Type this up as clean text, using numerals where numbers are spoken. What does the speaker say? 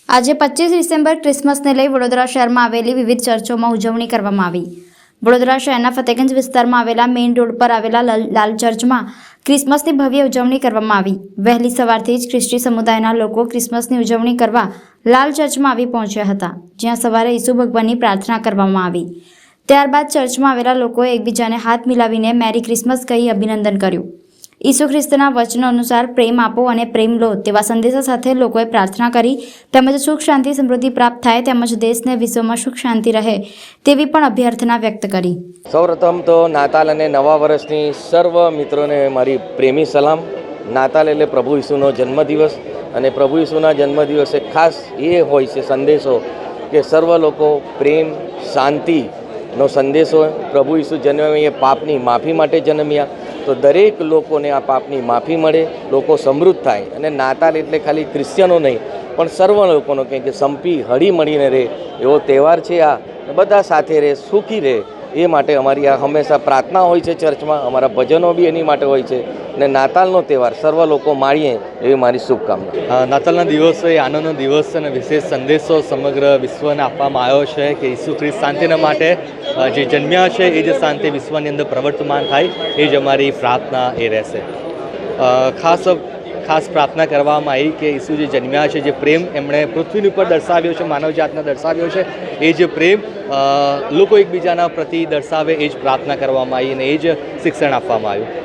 આજે 25 ડિસેમ્બર ક્રિસમસને લઈ વડોદરા શહેરમાં આવેલી વિવિધ ચર્ચોમાં ઉજવણી કરવામાં આવી। વડોદરા શહેરના ફતેગંજ વિસ્તારમાં આવેલા મેઇન રોડ પર આવેલા લાલ ચર્ચમાં ક્રિસમસની ભવ્ય ઉજવણી કરવામાં આવી। વહેલી સવારથી જ ખ્રિસ્તી સમુદાયના લોકો ક્રિસમસની ઉજવણી કરવા લાલ ચર્ચમાં આવી પહોંચ્યા હતા, જ્યાં સવારે ઈસુ ભગવાનની પ્રાર્થના કરવામાં આવી। ત્યારબાદ ચર્ચમાં આવેલા લોકોએ એકબીજાને હાથ મિલાવીને મેરી ક્રિસમસ કહી અભિનંદન કર્યું। ઈસુ ખ્રિસ્તના વચનો અનુસાર પ્રેમ આપો અને પ્રેમ લો તેવા સંદેશા સાથે લોકોએ પ્રાર્થના કરી તેમજ સુખ શાંતિ સમૃદ્ધિ પ્રાપ્ત થાય તેમજ દેશને વિશ્વમાં સુખ શાંતિ રહે તેવી પણ અભ્યર્થના વ્યક્ત કરી। સૌપ્રથમ તો નાતાલ અને નવા વર્ષની સર્વ મિત્રોને મારી પ્રેમી સલામ। નાતાલ એટલે પ્રભુ ઈસુનો જન્મદિવસ અને પ્રભુ ઈસુના જન્મદિવસે ખાસ એ હોય છે સંદેશો કે સર્વ લોકો પ્રેમ શાંતિનો સંદેશો। પ્રભુ ઈસુ જન્મ્યા એ પાપની માફી માટે જન્મ્યા, તો દરેક લોકોને આ પાપની માફી મળે, લોકો સમૃદ્ધ થાય। અને નાતાલ એટલે ખાલી ક્રિશ્ચિયનો નહીં પણ સર્વ લોકોનો કંઈ કે સંપી હળી મળીને રહે એવો તહેવાર છે। આ બધા સાથે રહે, સુખી રહે એ માટે અમારી આ હંમેશા પ્રાર્થના હોય છે ચર્ચમાં, અમારા ભજનો બી એની માટે હોય છે। અને નાતાલનો તહેવાર સર્વ લોકો માણીએ એવી મારી શુભકામના। નાતાલના દિવસ એ આનંદનો દિવસ છે અને વિશેષ સંદેશો સમગ્ર વિશ્વને આપવામાં આવ્યો છે કે ઈસુ ખ્રિસ્ત શાંતિના માટે જે જન્મ્યા છે એ જ શાંતિ વિશ્વની અંદર પ્રવર્તમાન થાય એ જ અમારી પ્રાર્થના એ રહેશે। ખાસ પ્રાર્થના કરવામાં આવી કે ઈસુ જે જન્મ્યા છે, જે પ્રેમ એમણે પૃથ્વીની ઉપર દર્શાવ્યો છે, માનવજાતને દર્શાવ્યો છે, એ જે પ્રેમ લોકો એકબીજાના પ્રતિ દર્શાવે એ જ પ્રાર્થના કરવામાં આવી અને એ જ શિક્ષણ આપવામાં આવ્યું।